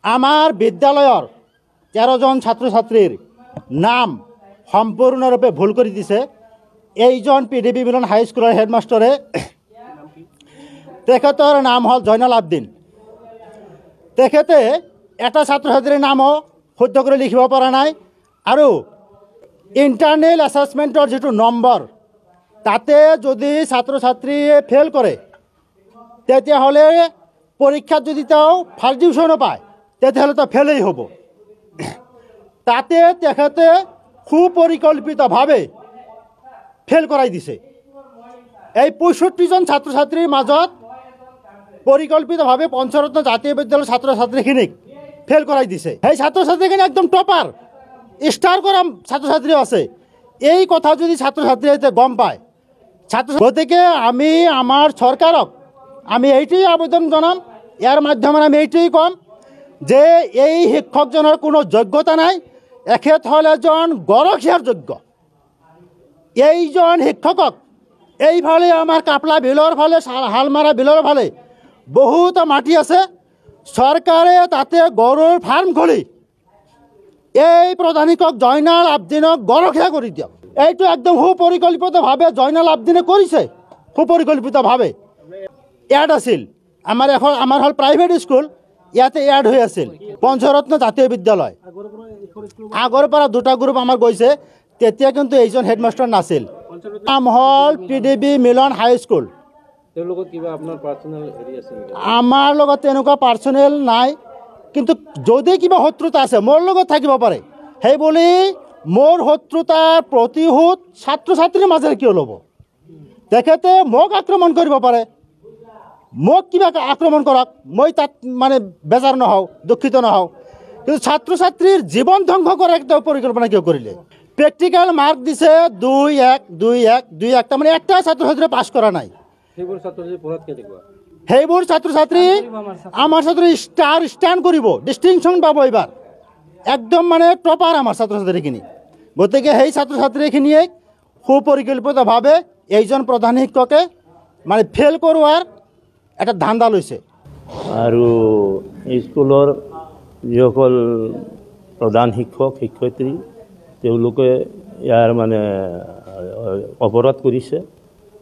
আমাৰ বিদ্যালয়েৰ 13 জন ছাত্ৰছাত্ৰীৰ নাম সম্পূৰ্ণৰূপে ভুল কৰে দিছে। এইজন পিডিবি মিলন হাই স্কুলেৰ হেডমাস্টাৰে তেখেতৰ নাম হল জয়নাল আবদিন। তেখেতে এটা ছাত্ৰছাত্ৰীৰ নামও শুদ্ধ কৰে লিখিব পৰা নাই আৰু ইন্টারনাল অ্যাসেসমেন্টর যেটো নম্বর তাতে যদি ছাত্রছাত্রীয়ে ফেল করে তেতিয়াহ'লে পরীক্ষাত যদি তেওঁ ফার্স্ট ডিভিশনও পায় তেতিয়াহ'লে তো ফেলেই হ'ব। তাতে তেখেতে সুপরিকল্পিতভাবে ফেল করাই দিছে। এই 65 জন ছাত্রছাত্রীর মাজত পরিকল্পিতভাবে পঞ্চরত্ন জাতীয় বিদ্যালয়ের ছাত্রছাত্রীখিনিক ফেল করাই দিছে। এই ছাত্রছাত্রীখিনি একদম টপার স্টার করা ছাত্রছাত্রী আছে। এই কথা যদি ছাত্রছাত্রীতে গম পায় গতিকে আমি আমার সরকারক আমি এইটাই আবেদন জানাম, ইয়ার মাধ্যমে আমি এইটাই কম যে এই শিক্ষকজনের কোনো যোগ্যতা নাই। এখেত হল এজন গৰখীয়াৰ যোগ্য। এইজন শিক্ষকক এইফালে আমাৰ কাপলা বিলৰ ফালে হালমাৰা বিলৰ ফালে বহুত মাটি আছে, সৰকাৰে তাতে গৰুৰ ফাৰ্ম খুলি এই প্ৰধান শিক্ষক জয়নাল আবদিনক গৰখীয়া কৰি দিয়ক। এইটো একদম সুপৰিকল্পিতভাৱে জয়নাল আবদিনে কৰিছে। সুপৰিকল্পিতভাৱে এড আছিল আমাৰ হল প্ৰাইভেট স্কুল, ইয়াতে এড হৈ আছিল পঞ্চৰত্ন জাতীয় বিদ্যালয়। আগৰ পৰা দুটা গ্ৰুপ আমাৰ গৈছে, তেতিয়া কিন্তু এইজন হেডমাস্টাৰ নাছিল। নাম হল পিডিবি মিলন হাই স্কুল। আমাৰ লগত তেনেকুৱা পাৰ্চনেল নাই, কিন্তু যদি কিবা শত্ৰুতা আছে মোৰ লগত থাকিব পাৰে। সেই বুলি মোৰ শত্ৰুতাৰ প্ৰতিশোধ ছাত্ৰছাত্ৰীৰ মাজেৰে কিয় ল'ব? তেখেতে মোক আক্ৰমণ কৰিব পাৰে, মোক কিবা আক্ৰমণ কৰক, মই তাত মানে বেজাৰ নহওঁ, দুঃখিত নহওঁ। কিন্তু ছাত্রছাত্রীর জীবন ধ্বংস করার একটা পরিকল্পনা কেউ করিলে। প্র্যাকটিক্যাল মার্ক দিছে 2-1 2-1 2-1, তার মানে একটা ছাত্রছাত্রী পাস করা নাই। সেইবোৰ ছাত্ৰছাত্ৰী আমাৰ ছাত্ৰ স্ট্যান্ড কৰব, ডিস্টিংশন পাব এবাৰ, একদম মানে টপাৰ আমাৰ ছাত্ৰছাত্ৰীখিনি। গতিকে সেই ছাত্ৰছাত্ৰীখিনিয়ে সুপৰিকল্পিতভাৱে এইজন প্ৰধান শিক্ষকে মানে ফেল কৰোৱাৰ এটা ধান্দা লৈছে। আৰু স্কুলৰ যিসকল প্ৰধান শিক্ষক শিক্ষয়িত্ৰী তেওঁলোকে ইয়াৰ মানে অপৰাধ কৰিছে,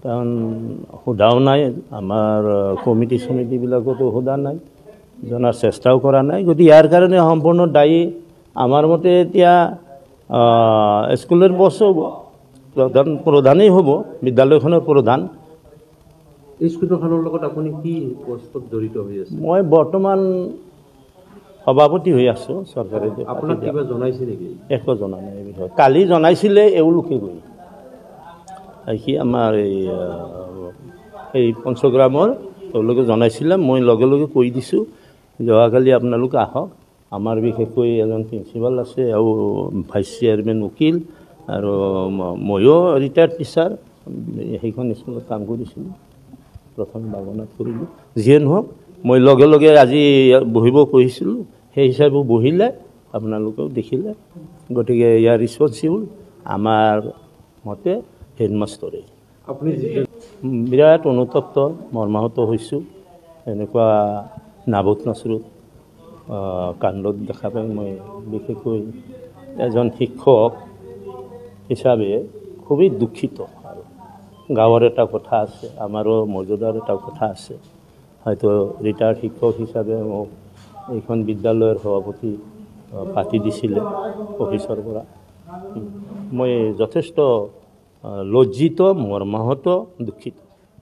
কাৰণ সোধাও নাই, আমাৰ কমিটি চমিটিবিলাকতো সোধা নাই, জনাৰ চেষ্টাও কৰা নাই। গতিকে ইয়াৰ কাৰণে সম্পূৰ্ণ দায়ী আমাৰ মতে এতিয়া স্কুলৰ বছ হ'ব, প্ৰধানেই হ'ব, বিদ্যালয়খনৰ প্ৰধান। স্কুলখনৰ লগত আপুনি কি পষ্টত জড়িত হৈ আছে? মই বৰ্তমান সভাপতি হৈ আছোঁ চৰকাৰে। আপোনাক কিবা জনাইছে নেকি? একো জনা নাই এই বিষয়ে। কালি জনাইছিলে এওঁলোকে গৈ সি আমাৰ এই পঞ্চগ্ৰামৰ তেওঁলোকে জনাইছিলে। মই লগে লগে কৈ দিছোঁ যোৱাকালি আপোনালোকে আহক, আমাৰ বিশেষকৈ এজন প্ৰিন্সিপাল আছে আৰু ভাইচ চেয়াৰমেন উকিল আৰু ময়ো ৰিটায়াৰ্ড টিচাৰ, সেইখন স্কুলত কাম কৰিছিলোঁ, প্ৰথম বাগনাত কৰিলোঁ। যিয়ে নহওক মই লগে লগে আজি বহিব কৈছিলোঁ, সেই হিচাপে বহিলে আপোনালোকেও দেখিলে। গতিকে ইয়াৰ ৰেছপঞ্চিবল আমাৰ মতে হেডমাষ্টৰে। আপুনি বিৰাট অনুতপ্ত মৰ্মাহত হৈছোঁ। এনেকুৱা নাবুত নাচৰুত কাণ্ডত দেখা পাই মই বিশেষকৈ এজন শিক্ষক হিচাপে খুবেই দুখিত। আৰু গাঁৱৰ এটা কথা আছে, আমাৰো মৰ্যাদাৰ এটা কথা আছে। হয়তো ৰিটায়াৰ্ড শিক্ষক হিচাপে মোক এইখন বিদ্যালয়ৰ সভাপতি পাতি দিছিলে অফিচৰ পৰা। মই যথেষ্ট লজ্জিত, মৰ্মাহত, দুখিত।